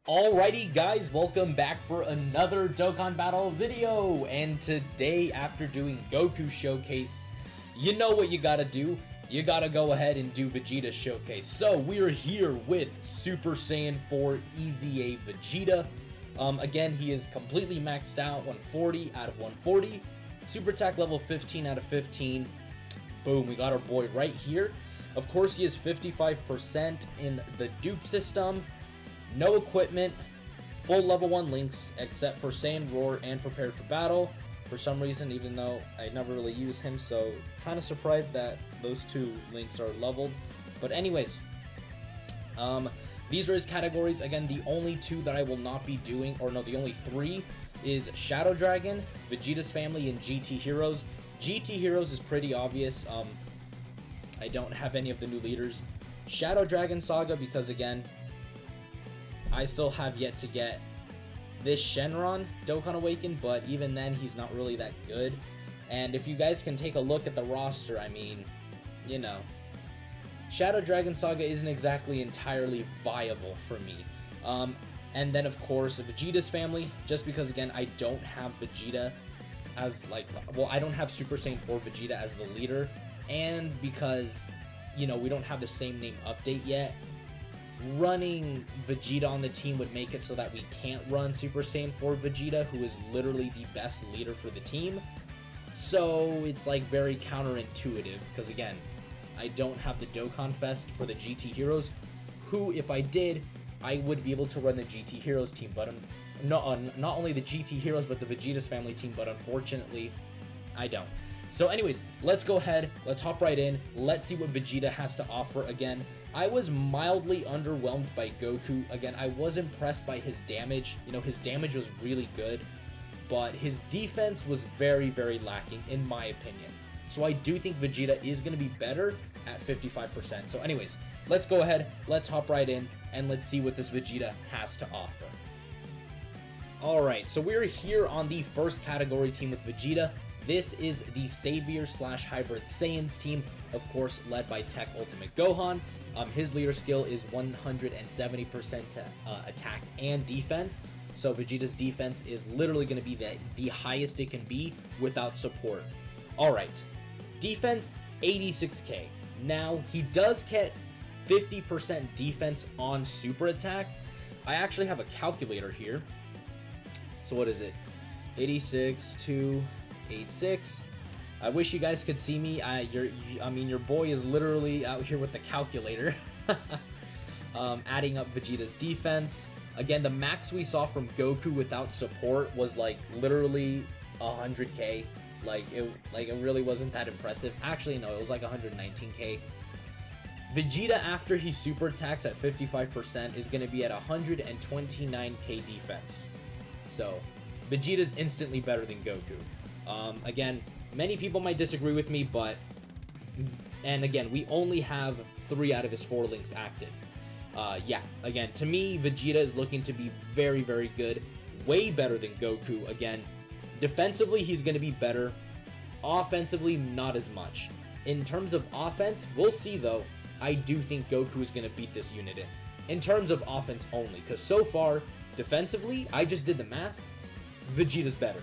Alrighty guys, welcome back for another Dokkan Battle video, and today after doing Goku Showcase, you know what you gotta do, you gotta go ahead and do Vegeta Showcase. So we're here with Super Saiyan 4 EZA Vegeta. Again, he is completely maxed out, 140 out of 140, Super Attack level 15 out of 15, boom, we got our boy right here. Of course he is 55% in the dupe system. No equipment, full level 1 links except for Saiyan Roar and Prepared for Battle. For some reason, even though I never really use him, so kind of surprised that those two links are leveled. But anyways, these are his categories. Again, the only two that I will not be doing, or no, the only three is Shadow Dragon, Vegeta's Family, and GT Heroes. GT Heroes is pretty obvious. I don't have any of the new leaders. Shadow Dragon Saga, because again, I still have yet to get this Shenron Dokkan Awakened, but even then, he's not really that good. And if you guys can take a look at the roster, I mean, you know, Shadow Dragon Saga isn't exactly entirely viable for me. And then, of course, Vegeta's Family, just because, again, I don't have Vegeta as, like, well, I don't have Super Saiyan 4 Vegeta as the leader, and because, you know, we don't have the same name update yet. Running Vegeta on the team would make it so that we can't run Super Saiyan 4 Vegeta, who is literally the best leader for the team. So it's like very counterintuitive, because again, I don't have the Dokkan Fest for the GT Heroes, who, if I did, I would be able to run the GT Heroes team, but not only the GT Heroes, but the Vegeta's Family team, but unfortunately, I don't. So anyways, let's go ahead, let's hop right in, let's see what Vegeta has to offer. Again, I was mildly underwhelmed by Goku. Again, I was impressed by his damage. You know, his damage was really good, but his defense was very, very lacking, in my opinion. So I do think Vegeta is going to be better at 55%. So anyways, let's go ahead, let's hop right in, and let's see what this Vegeta has to offer. Alright, so we're here on the first category team with Vegeta. This is the Savior/Hybrid Saiyans team, of course, led by Tech Ultimate Gohan. His leader skill is 170% attack and defense. So Vegeta's defense is literally going to be the highest it can be without support. Alright, defense 86k. Now, he does get 50% defense on super attack. I actually have a calculator here. So what is it? 86 to 86. I wish you guys could see me. I mean, your boy is literally out here with the calculator, adding up Vegeta's defense. Again, the max we saw from Goku without support was like literally 100k. Like it really wasn't that impressive. Actually, no, it was like 119k. Vegeta, after he super attacks at 55%, is going to be at 129k defense. So Vegeta's instantly better than Goku. Again, many people might disagree with me, but, and again, we only have 3 out of his 4 links active. Yeah, again, to me, Vegeta is looking to be very, very good, way better than Goku. Again, defensively, he's going to be better. Offensively, not as much. In terms of offense, we'll see, though. I do think Goku is going to beat this unit in terms of offense only, because so far, defensively, I just did the math, Vegeta's better.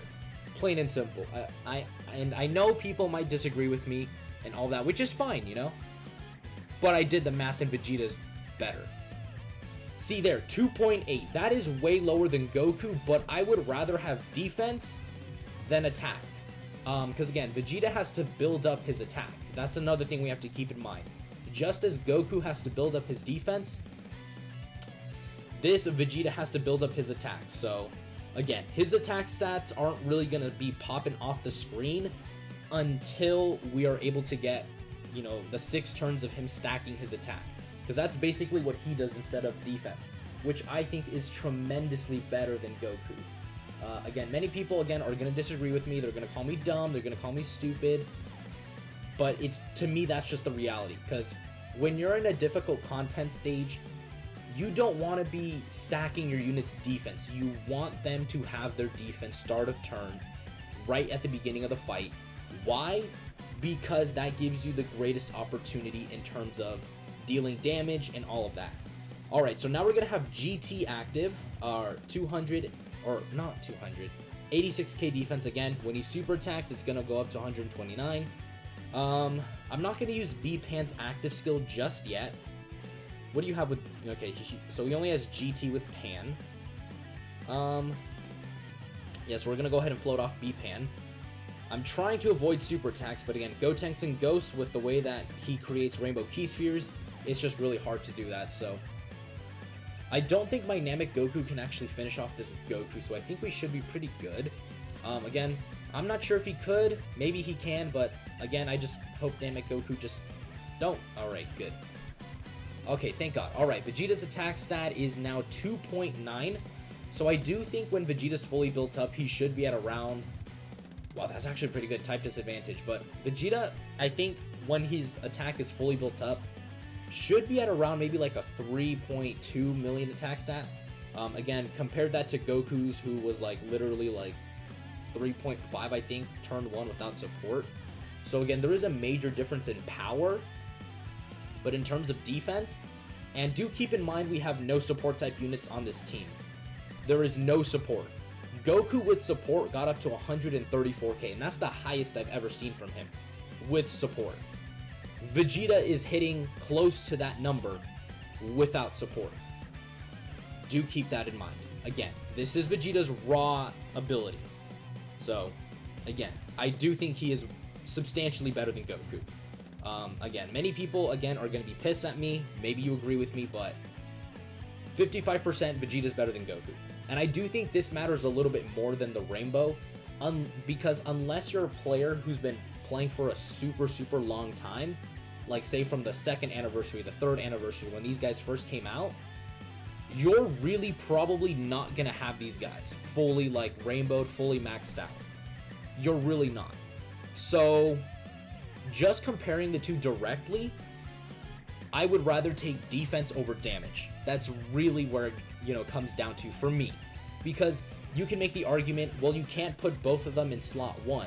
Plain and simple. I know people might disagree with me and all that, which is fine, you know, but I did the math and Vegeta's better. See there, 2.8. That is way lower than Goku, but I would rather have defense than attack. Because again, Vegeta has to build up his attack. That's another thing we have to keep in mind. Just as Goku has to build up his defense, this Vegeta has to build up his attack. So again, his attack stats aren't really going to be popping off the screen until we are able to get, you know, the 6 turns of him stacking his attack. Because that's basically what he does instead of defense, which I think is tremendously better than Goku. Again, many people, again, are going to disagree with me. They're going to call me dumb. They're going to call me stupid. But to me, that's just the reality. Because when you're in a difficult content stage, you don't want to be stacking your unit's defense. You want them to have their defense start of turn right at the beginning of the fight. Why? Because that gives you the greatest opportunity in terms of dealing damage and all of that. Alright, so now we're going to have GT active, our 200, or not 200, 86k defense again. When he super attacks, it's going to go up to 129. I'm not going to use B-Pan's active skill just yet. What do you have with... Okay, so he only has GT with Pan. Yeah, so we're going to go ahead and float off B-Pan. I'm trying to avoid super attacks, but again, Gotenks and Ghosts, with the way that he creates Rainbow Key Spheres, it's just really hard to do that, so... I don't think my Namek Goku can actually finish off this Goku, so I think we should be pretty good. Again, I'm not sure if he could. Maybe he can, but again, I just hope Namek Goku just don't. Alright, good. Okay, thank God. Alright, Vegeta's attack stat is now 2.9. So I do think when Vegeta's fully built up, he should be at around... Wow, that's actually a pretty good type disadvantage. But Vegeta, I think when his attack is fully built up, should be at around maybe like a 3.2 million attack stat. Again, compared that to Goku's, who was like literally like 3.5, I think, turn 1 without support. So again, there is a major difference in power, but in terms of defense, and do keep in mind we have no support type units on this team. There is no support. Goku with support got up to 134k, and that's the highest I've ever seen from him with support. Vegeta is hitting close to that number without support. Do keep that in mind. Again, this is Vegeta's raw ability. So, again, I do think he is substantially better than Goku. Again, many people, again, are going to be pissed at me. Maybe you agree with me, but 55% Vegeta's better than Goku. And I do think this matters a little bit more than the Rainbow, because unless you're a player who's been playing for a super long time, like say from the 2nd anniversary, the 3rd anniversary, when these guys first came out, you're really probably not gonna have these guys fully like rainbowed, fully maxed out. You're really not. So just comparing the two directly, I would rather take defense over damage. That's really where it, you know, comes down to for me, because you can make the argument, well, you can't put both of them in slot 1.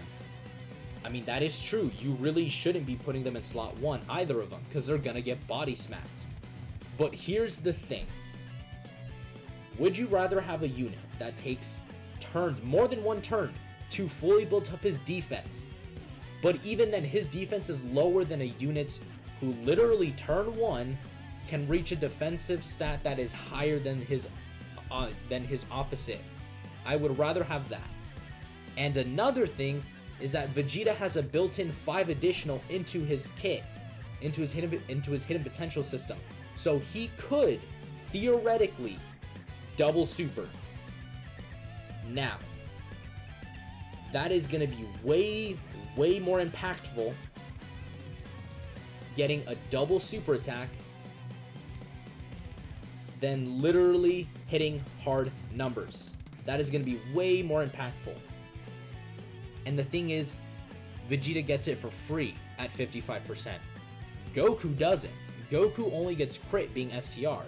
I mean, that is true. You really shouldn't be putting them in slot 1, either of them, because they're gonna get body smacked. But here's the thing. Would you rather have a unit that takes turns, more than one turn, to fully build up his defense, but even then his defense is lower than a unit's who literally turn 1 can reach a defensive stat that is higher than his opposite? I would rather have that. And another thing is that Vegeta has a built-in 5 additional into his kit, into his hidden potential system. So he could theoretically double super. Now, that is going to be way more impactful, getting a double super attack, than literally hitting hard numbers. That is going to be way more impactful. And the thing is, Vegeta gets it for free at 55%. Goku doesn't. Goku only gets crit being STR.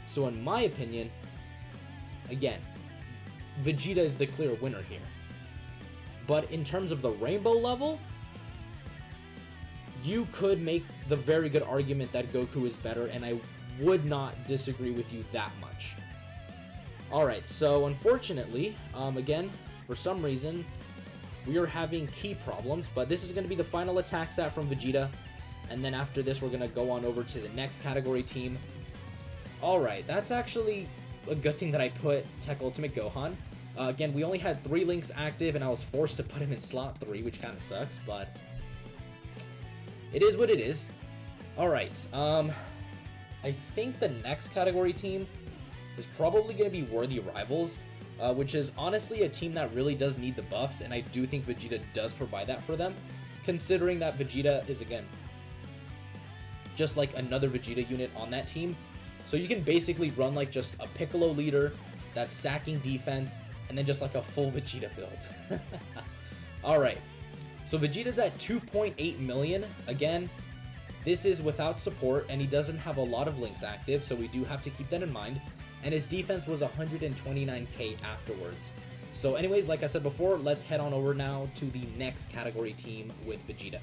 So in my opinion, again, Vegeta is the clear winner here. But in terms of the rainbow level, you could make the very good argument that Goku is better, and I would not disagree with you that much. Alright, so unfortunately, again, for some reason, we are having key problems, but this is going to be the final attack stat from Vegeta, and then after this, we're going to go on over to the next category team. Alright, that's actually a good thing that I put Tech Ultimate Gohan. Again, we only had 3 links active, and I was forced to put him in slot 3, which kind of sucks, but it is what it is. Alright, I think the next category team is probably going to be Worthy Rivals, which is honestly a team that really does need the buffs, and I do think Vegeta does provide that for them, considering that Vegeta is, again, just like another Vegeta unit on that team. So you can basically run like just a Piccolo leader that's sacking defense, and then just like a full Vegeta build. Alright, so Vegeta's at 2.8 million. Again, this is without support, and he doesn't have a lot of links active, so we do have to keep that in mind. And his defense was 129k afterwards. So anyways, like I said before, let's head on over now to the next category team with Vegeta.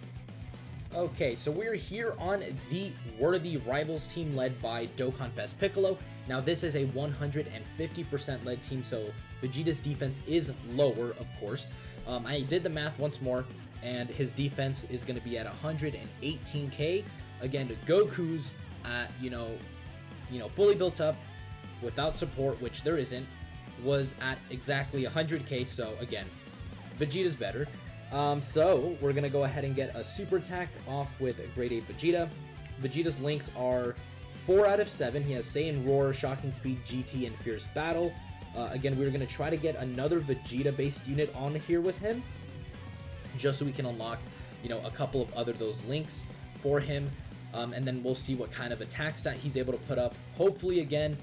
Okay, so we're here on the Worthy Rivals team led by Dokkan Fest Piccolo. Now this is a 150% led team, so Vegeta's defense is lower, of course. I did the math once more, and his defense is going to be at 118k. Again, Goku's at, fully built up without support, which there isn't, was at exactly 100k, so again, Vegeta's better. So we're going to go ahead and get a super attack off with Grade 8 Vegeta. Vegeta's links are 4 out of 7. He has Saiyan Roar, Shocking Speed, GT, and Fierce Battle. Again, we're going to try to get another Vegeta-based unit on here with him, just so we can unlock, a couple of other those links for him. And then we'll see what kind of attack stat he's able to put up. Hopefully, again,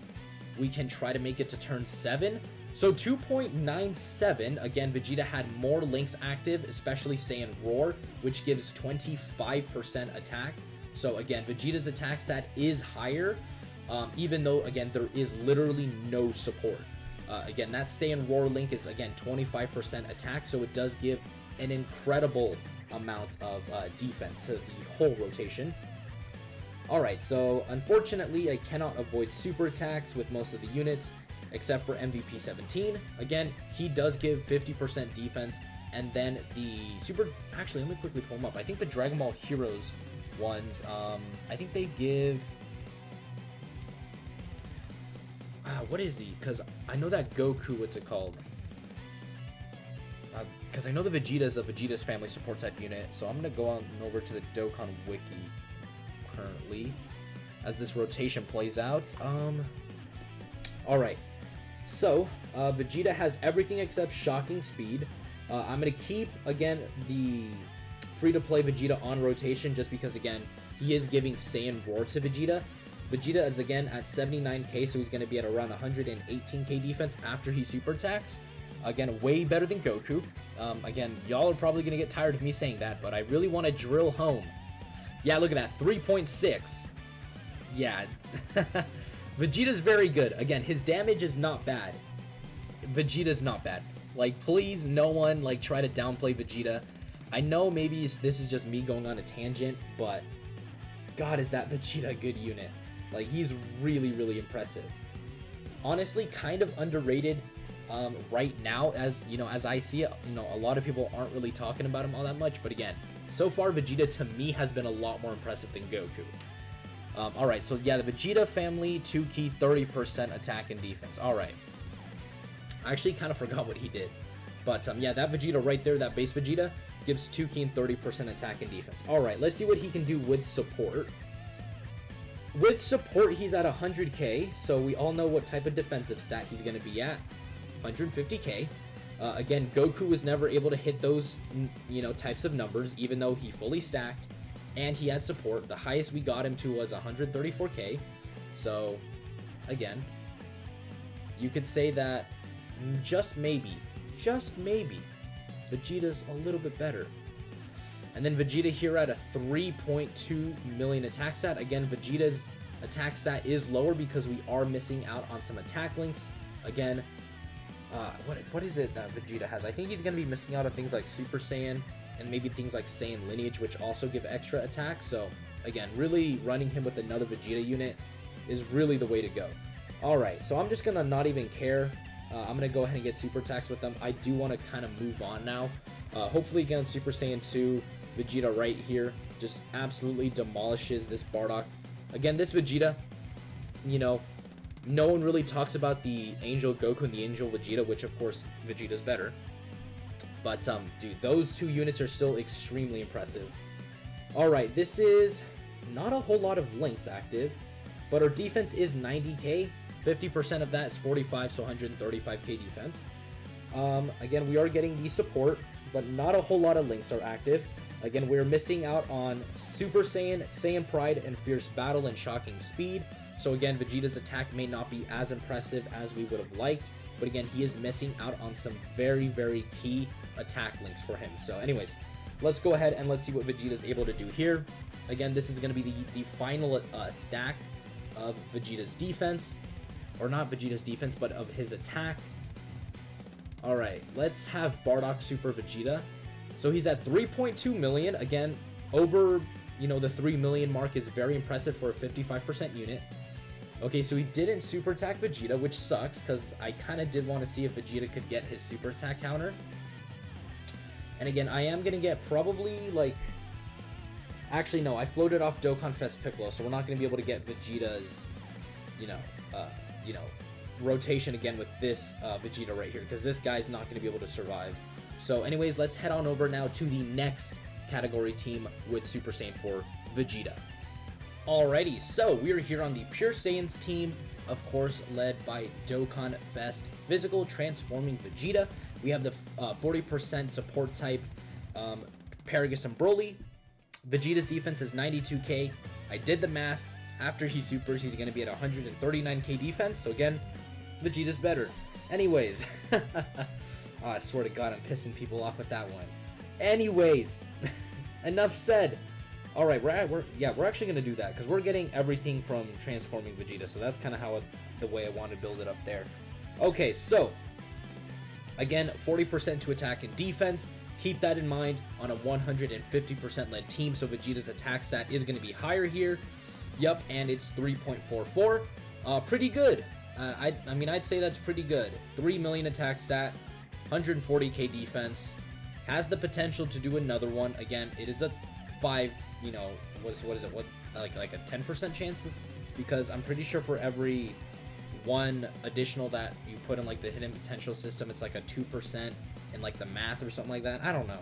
we can try to make it to turn 7. So 2.97, again, Vegeta had more links active, especially Saiyan Roar, which gives 25% attack. So again, Vegeta's attack stat is higher, even though, again, there is literally no support. Again, that Saiyan Roar link is, again, 25% attack, so it does give an incredible amount of defense to the whole rotation. Alright, so unfortunately, I cannot avoid super attacks with most of the units, except for MVP 17. Again, he does give 50% defense, and then the super... Actually, let me quickly pull them up. I think the Dragon Ball Heroes ones, I think they give... what is he? Because I know that Goku, what's it called? Because I know the Vegeta is a Vegeta's family support type unit, so I'm going to go on over to the Dokkan Wiki currently as this rotation plays out. Alright, so Vegeta has everything except Shocking Speed. I'm going to keep, again, the free-to-play Vegeta on rotation just because, again, he is giving Saiyan Roar to Vegeta. Vegeta is, again, at 79k, so he's going to be at around 118k defense after he super attacks. Again, way better than Goku. Again, y'all are probably going to get tired of me saying that, but I really want to drill home. Yeah, look at that, 3.6. Yeah, Vegeta's very good. Again, his damage is not bad. Vegeta's not bad. Like, please, no one, try to downplay Vegeta. I know maybe this is just me going on a tangent, but God, is that Vegeta a good unit. Like, he's really, really impressive. Honestly, kind of underrated right now, as I see it. A lot of people aren't really talking about him all that much, but again, so far Vegeta to me has been a lot more impressive than Goku. Alright, so yeah, the Vegeta family, 2 key, 30% attack and defense. Alright. I actually kind of forgot what he did. But yeah, that Vegeta right there, that base Vegeta, gives 2 key and 30% attack and defense. Alright, let's see what he can do with support. With support, he's at 100k, so we all know what type of defensive stat he's going to be at. 150k. Again, Goku was never able to hit those, types of numbers, even though he fully stacked and he had support. The highest we got him to was 134k. So, again, you could say that just maybe, Vegeta's a little bit better. And then Vegeta here at a 3.2 million attack stat. Again, Vegeta's attack stat is lower because we are missing out on some attack links. Again, what is it that Vegeta has? I think he's going to be missing out on things like Super Saiyan and maybe things like Saiyan Lineage, which also give extra attack. So, again, really running him with another Vegeta unit is really the way to go. Alright, so I'm just going to not even care. I'm going to go ahead and get super attacks with them. I do want to kind of move on now. Hopefully, again, Super Saiyan 2, Vegeta right here just absolutely demolishes this Bardock. Again, this Vegeta, no one really talks about the Angel Goku and the Angel Vegeta, which, of course, Vegeta's better. But, dude, those two units are still extremely impressive. Alright, this is not a whole lot of links active, but our defense is 90k. 50% of that is 45, so 135k defense. Again, we are getting the support, but not a whole lot of links are active. Again, we're missing out on Super Saiyan, Saiyan Pride, and Fierce Battle and Shocking Speed. So again, Vegeta's attack may not be as impressive as we would have liked, but again, he is missing out on some very, very key attack links for him. So anyways, let's go ahead and let's see what Vegeta's able to do here. Again, this is going to be the final stack of Vegeta's defense. Or not Vegeta's defense, but of his attack. Alright, let's have Bardock Super Vegeta. So he's at 3.2 million. Again, over, you know, the 3 million mark is very impressive for a 55% unit. Okay, so he didn't super attack Vegeta, which sucks, because I kind of did want to see if Vegeta could get his super attack counter. And again, I am going to get probably, like... Actually, no, I floated off Dokkan Fest Piccolo, so we're not going to be able to get Vegeta's, you know, rotation again with this Vegeta right here, because this guy's not going to be able to survive. So anyways, let's head on over now to the next category team with Super Saiyan 4 Vegeta. Alrighty, so we're here on the Pure Saiyans team, of course, led by Dokkan Fest Physical Transforming Vegeta. We have the 40% support type Paragus and Broly. Vegeta's defense is 92k. I did the math. After he supers, he's going to be at 139k defense. So again, Vegeta's better. Anyways, oh, I swear to God, I'm pissing people off with that one. Anyways, enough said. All right, we're actually going to do that because we're getting everything from transforming Vegeta. So that's kind of how the way I want to build it up there. Okay, so again, 40% to attack and defense. Keep that in mind on a 150% led team. So Vegeta's attack stat is going to be higher here. Yup, and it's 3.44. Pretty good. I mean, I'd say that's pretty good. 3 million attack stat, 140k defense. Has the potential to do another one. Again, it is a 5, you know, what is it? What like a 10% chance? Because I'm pretty sure for every one additional that you put in like the hidden potential system, it's like a 2% in like the math or something like that. I don't know.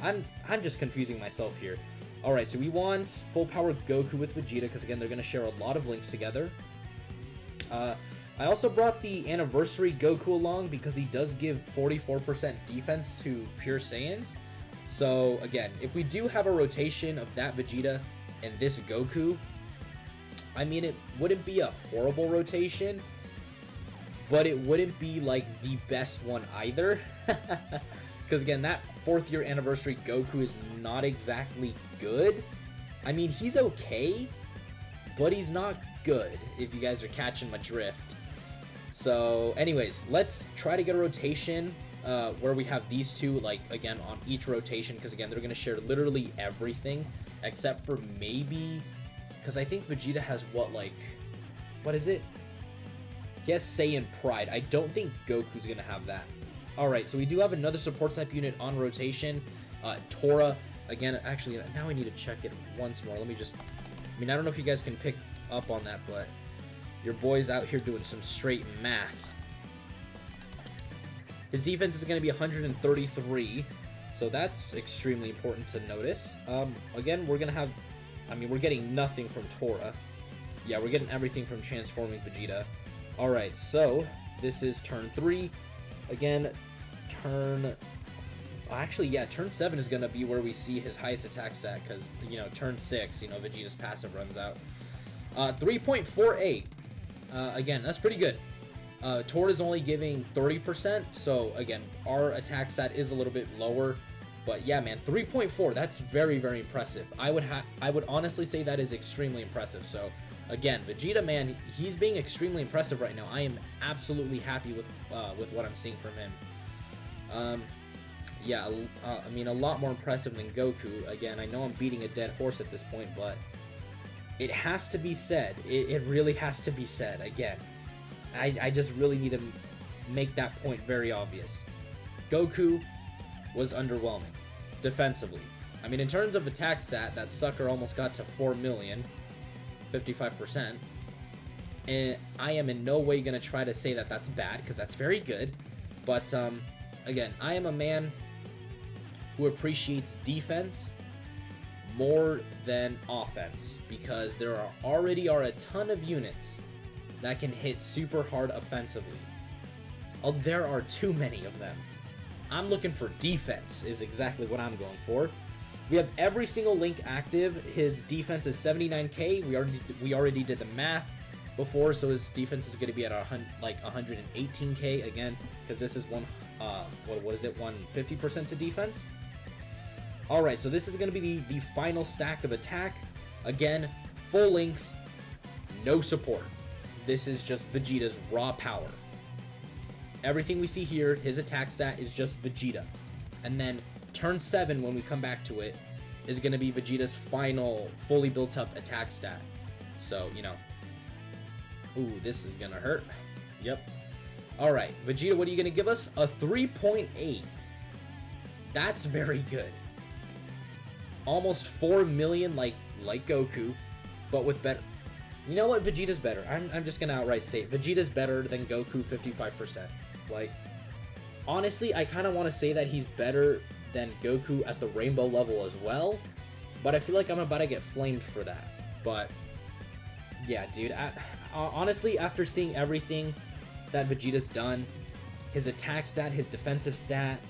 I'm just confusing myself here. All right, so we want full power Goku with Vegeta because again, they're going to share a lot of links together. I also brought the anniversary Goku along because he does give 44% defense to Pure Saiyans. So again, if we do have a rotation of that Vegeta and this Goku, I mean, it wouldn't be a horrible rotation, but it wouldn't be like the best one either. Because again, that 4th year anniversary Goku is not exactly good. I mean, he's okay, but he's not good, if you guys are catching my drift. So anyways, let's try to get a rotation where we have these two, like, again, on each rotation, because again, they're going to share literally everything, except for maybe, because I think Vegeta has what is it? He has Saiyan Pride. I don't think Goku's going to have that. Alright, so we do have another support type unit on rotation, Tora. Again, actually, now I need to check it once more. Let me just, I mean, I don't know if you guys can pick up on that, but your boy's out here doing some straight math. His defense is going to be 133, so that's extremely important to notice. Again, we're going to have, I mean, we're getting nothing from Tora. Yeah, we're getting everything from transforming Vegeta. Alright, so this is turn 3. Again, turn 7 is going to be where we see his highest attack stat, because, you know, turn 6, you know, Vegeta's passive runs out. 3.48. Again, that's pretty good. Tora's only giving 30%, so again, our attack stat is a little bit lower. But yeah, man, 3.4, that's very, very impressive. I would honestly say that is extremely impressive. So again, Vegeta, man, he's being extremely impressive right now. I am absolutely happy with what I'm seeing from him. Yeah, I mean, a lot more impressive than Goku. Again, I know I'm beating a dead horse at this point, but it has to be said. It really has to be said. Again, I just really need to make that point very obvious. Goku was underwhelming defensively. I mean, in terms of attack stat, that sucker almost got to 4 million, 55%. And I am in no way going to try to say that that's bad, because that's very good. But, again, I am a man who appreciates defense more than offense, because there already are a ton of units that can hit super hard offensively. Oh, there are too many of them. I'm looking for defense is exactly what I'm going for. We have every single link active. His defense is 79k. We already did the math before, so his defense is going to be at like 118k again, because this is what is it, 150% to defense. All right, so this is going to be the final stack of attack. Again, full links, no support. This is just Vegeta's raw power. Everything we see here, his attack stat is just Vegeta. And then turn 7, when we come back to it, is going to be Vegeta's final fully built up attack stat. So, you know. Ooh, this is going to hurt. Yep. Alright, Vegeta, what are you going to give us? A 3.8. That's very good. Almost 4 million like Goku, but with better... You know what? Vegeta's better. I'm just going to outright say it. Vegeta's better than Goku 55%. Like, honestly, I kind of want to say that he's better than Goku at the rainbow level as well, but I feel like I'm about to get flamed for that. But, yeah, dude, honestly, after seeing everything that Vegeta's done, his attack stat, his defensive stat,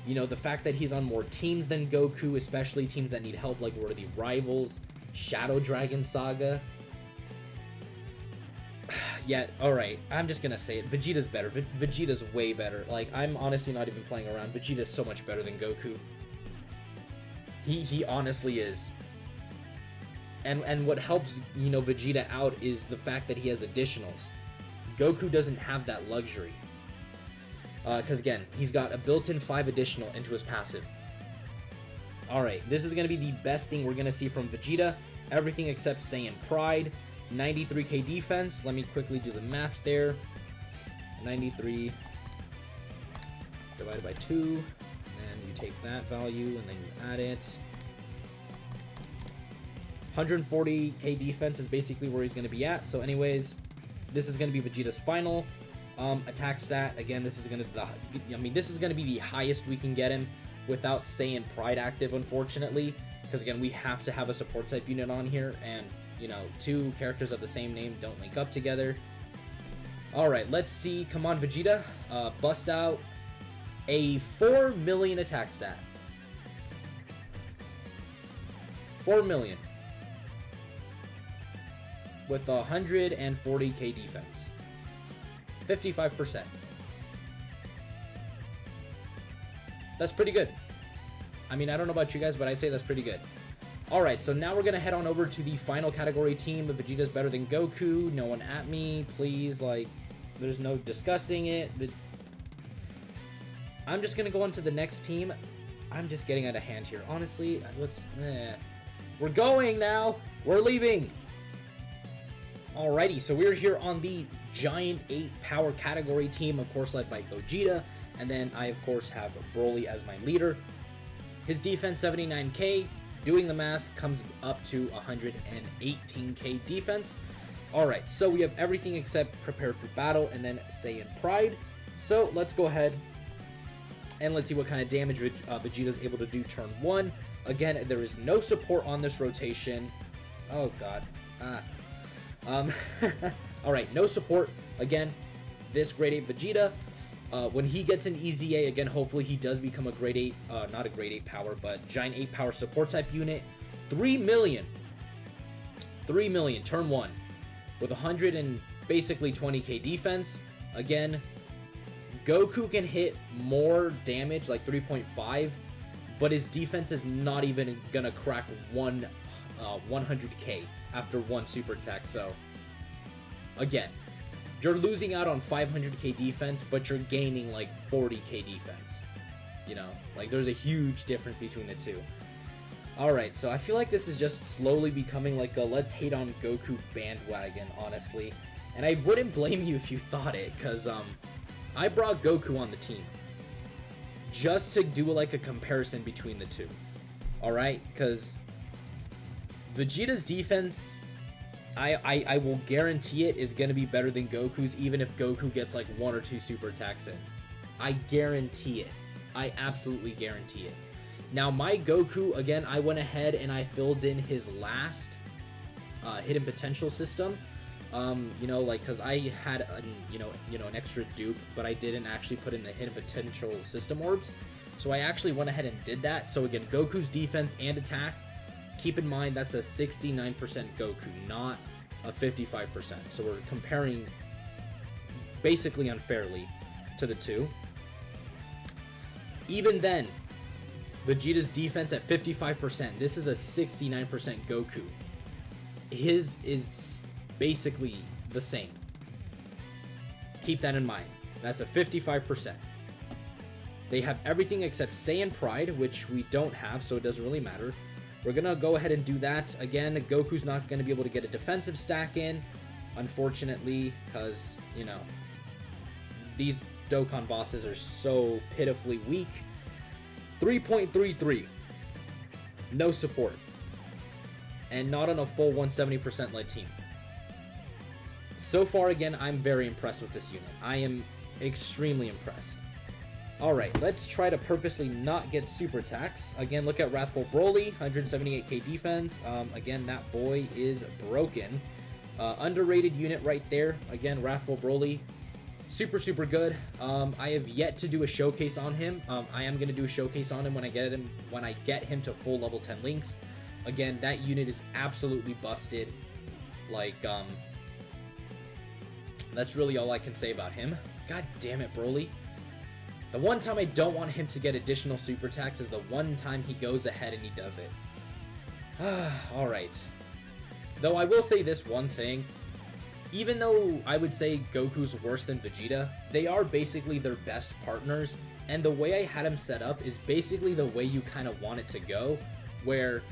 you know, the fact that he's on more teams than Goku, especially teams that need help, like worthy rivals, Shadow Dragon Saga. Yeah, alright, I'm just gonna say it. Vegeta's better. Vegeta's way better. Like, I'm honestly not even playing around. Vegeta's so much better than Goku. He honestly is. And what helps, you know, Vegeta out is the fact that he has additionals. Goku doesn't have that luxury. Because, again, he's got a built-in 5 additional into his passive. Alright, this is going to be the best thing we're going to see from Vegeta. Everything except Saiyan Pride. 93k defense. Let me quickly do the math there. 93 divided by 2. And then you take that value and then you add it. 140k defense is basically where he's going to be at. So anyways, this is going to be Vegeta's final attack stat. Again, this is going to this is going to be the highest we can get him without Saiyan Pride active, unfortunately, because again, we have to have a support type unit on here, and you know, 2 characters of the same name don't link up together. All right, let's see. Come on, Vegeta, bust out a 4 million attack stat. 4 million. With 140k defense. 55%. That's pretty good. I mean, I don't know about you guys, but I'd say that's pretty good. Alright, so now we're going to head on over to the final category team. Vegeta's better than Goku. No one at me, please. Like, there's no discussing it. I'm just going to go on to the next team. I'm just getting out of hand here. Honestly, we're going now. We're leaving. Alrighty, so we're here on the Giant 8 Power category team, of course led by Gogeta, and then I of course have Broly as my leader. His defense 79k, doing the math comes up to 118k defense. Alright, so we have everything except Prepared for Battle and then Saiyan Pride. So let's go ahead and let's see what kind of damage Vegeta's able to do turn 1. Again, there is no support on this rotation. Oh god. Alright, no support. Again, this grade 8 Vegeta, when he gets an EZA, again, hopefully he does become a grade 8, not a grade 8 power, but Giant 8 power support type unit. 3 million. 3 million, turn 1. With 100 and basically 20k defense. Again, Goku can hit more damage, like 3.5, but his defense is not even gonna crack 100k after 1 super attack. So again, you're losing out on 500k defense, but you're gaining like 40k defense. You know, like there's a huge difference between the two. Alright, so I feel like this is just slowly becoming like a let's hate on Goku bandwagon, honestly. And I wouldn't blame you if you thought it, because I brought Goku on the team just to do like a comparison between the two. Alright, because Vegeta's defense, I will guarantee it, is going to be better than Goku's, even if Goku gets like 1 or 2 super attacks in. I guarantee it. I absolutely guarantee it. Now, my Goku, again, I went ahead and I filled in his last hidden potential system. You know, like, because I had, an extra dupe, but I didn't actually put in the hidden potential system orbs. So I actually went ahead and did that. So again, Goku's defense and attack, keep in mind that's a 69% Goku, not a 55%. So we're comparing basically unfairly to the two. Even then, Vegeta's defense at 55%. This is a 69% Goku. His is basically the same. Keep that in mind. That's a 55%. They have everything except Saiyan Pride, which we don't have, so it doesn't really matter. we're going to go ahead and do that. Again, Goku's not going to be able to get a defensive stack in, unfortunately, because, you know, these Dokkan bosses are so pitifully weak. 3.33. No support. And not on a full 170% lead team. So far, again, I'm very impressed with this unit. I am extremely impressed. Alright, let's try to purposely not get super attacks. Again, look at Wrathful Broly, 178k defense. Again, that boy is broken. Underrated unit right there. Again, Wrathful Broly, super good. I have yet to do a showcase on him. I am going to do a showcase on him when I get him to full level 10 links. Again, that unit is absolutely busted. Like, that's really all I can say about him. God damn it, Broly. The one time I don't want him to get additional super attacks is the one time he goes ahead and he does it. Alright. Though I will say this one thing. Even though I would say Goku's worse than Vegeta, they are basically their best partners. And the way I had him set up is basically the way you kind of want it to go. Where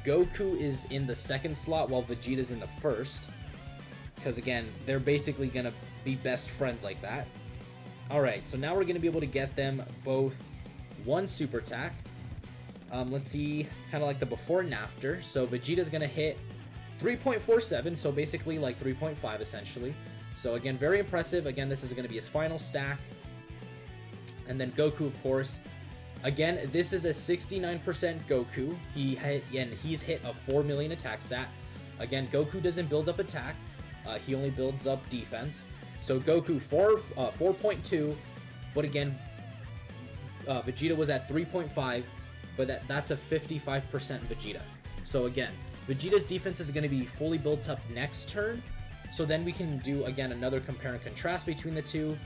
Goku is in the second slot while Vegeta's in the first. Because again, they're basically going to be best friends like that. Alright, so now we're going to be able to get them both one super attack. Let's see, kind of like the before and after. So Vegeta's going to hit 3.47, so basically like 3.5 essentially. So again, very impressive. Again, this is going to be his final stack. And then Goku, of course. Again, this is a 69% Goku. He's hit a 4 million attack stat. Again, Goku doesn't build up attack. He only builds up defense. So Goku 4.2, but again, Vegeta was at 3.5, but that's a 55% Vegeta. So again, Vegeta's defense is going to be fully built up next turn. So then we can do, again, another compare and contrast between the two.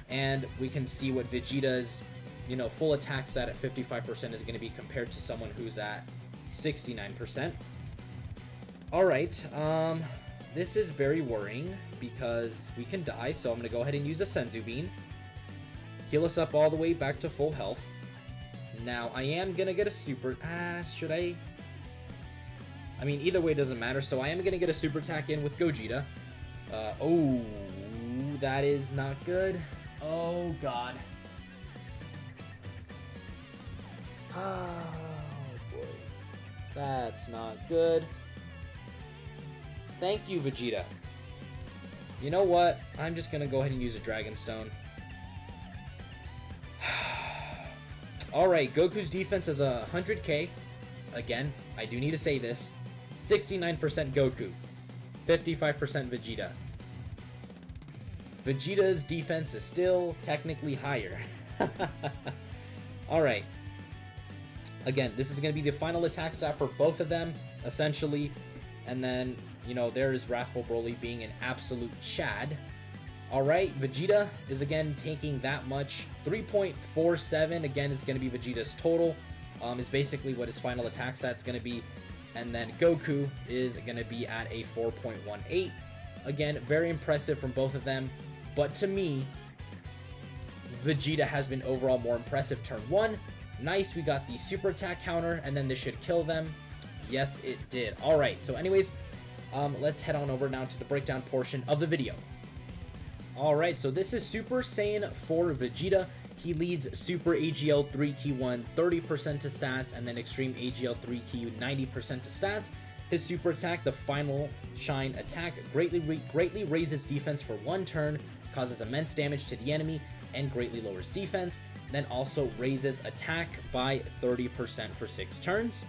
And we can see what Vegeta's, you know, full attack stat at 55% is going to be compared to someone who's at 69%. Alright, this is very worrying because we can die, so I'm going to go ahead and use a Senzu Bean. Heal us up all the way back to full health. Now, I am going to get a super... should I? I mean, either way doesn't matter, so I am going to get a super attack in with Gogeta. Oh, that is not good. Oh, God. Oh, boy. That's not good. Thank you, Vegeta. You know what? I'm just going to go ahead and use a Dragon Stone. Alright, Goku's defense is 100k. Again, I do need to say this. 69% Goku. 55% Vegeta. Vegeta's defense is still technically higher. Alright. Again, this is going to be the final attack stat for both of them, essentially. And then, you know, there is Wrathful Broly being an absolute Chad. Alright, Vegeta is again taking that much. 3.47, again, is going to be Vegeta's total. Is basically what his final attack stat is going to be. And then Goku is going to be at a 4.18. Again, very impressive from both of them. But to me, Vegeta has been overall more impressive. Turn 1. Nice, we got the super attack counter, and then this should kill them. Yes, it did. Alright, so anyways, let's head on over now to the breakdown portion of the video. Alright, so this is Super Saiyan 4 Vegeta. He leads Super AGL 3 Key 1 30% to stats, and then Extreme AGL 3 Key 90% to stats. His super attack, the Final Shine attack, greatly raises defense for one turn, causes immense damage to the enemy, and greatly lowers defense. Then also raises attack by 30% for 6 turns.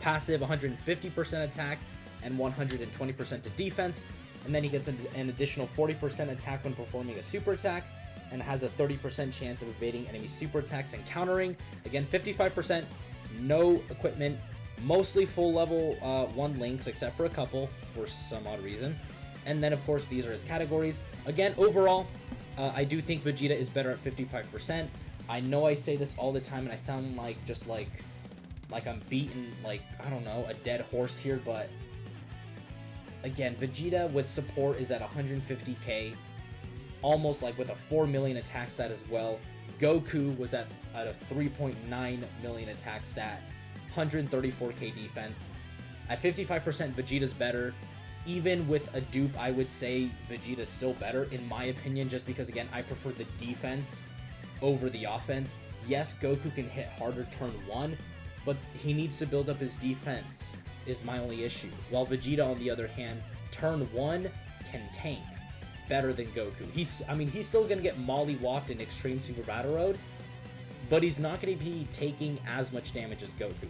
Passive 150% attack and 120% to defense, and then he gets an additional 40% attack when performing a super attack, and has a 30% chance of evading enemy super attacks and countering. Again, 55%, no equipment, mostly full level 1 links except for a couple for some odd reason. And then of course these are his categories. Again, overall, I do think Vegeta is better at 55%. I know I say this all the time and I sound like just like I'm beating, like, I don't know, a dead horse here, but again, Vegeta with support is at 150k, almost like with a 4 million attack stat as well. Goku was at a 3.9 million attack stat. 134k defense. At 55%, Vegeta's better. Even with a dupe, I would say Vegeta's still better, in my opinion, just because, again, I prefer the defense over the offense. Yes, Goku can hit harder turn 1, but he needs to build up his defense, is my only issue. While Vegeta, on the other hand, turn 1 can tank better than Goku. He's still going to get mollywopped in Extreme Super Battle Road, but he's not going to be taking as much damage as Goku.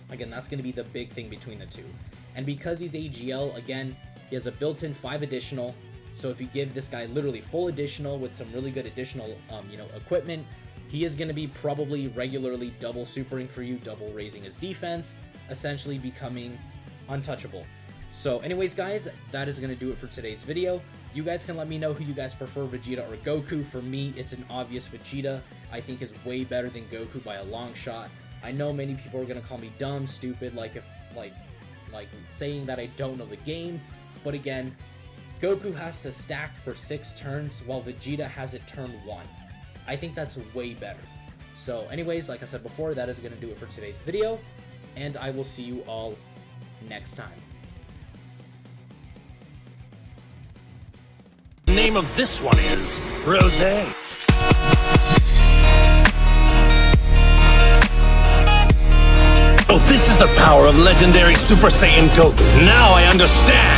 Again, that's going to be the big thing between the two. And because he's AGL, again, he has a built-in 5 additional. So if you give this guy literally full additional with some really good additional, equipment, he is going to be probably regularly double supering for you, double raising his defense, essentially becoming untouchable. So anyways, guys, that is going to do it for today's video. You guys can let me know who you guys prefer, Vegeta or Goku. For me, it's an obvious Vegeta. I think is way better than Goku by a long shot. I know many people are going to call me dumb, stupid, like saying that I don't know the game, but again, Goku has to stack for 6 turns while Vegeta has it turn 1. I think that's way better. So anyways, like I said before, that is going to do it for today's video, and I will see you all next time. The name of this one is Rosé. Oh, this is the power of legendary Super Saiyan Goku. Now I understand.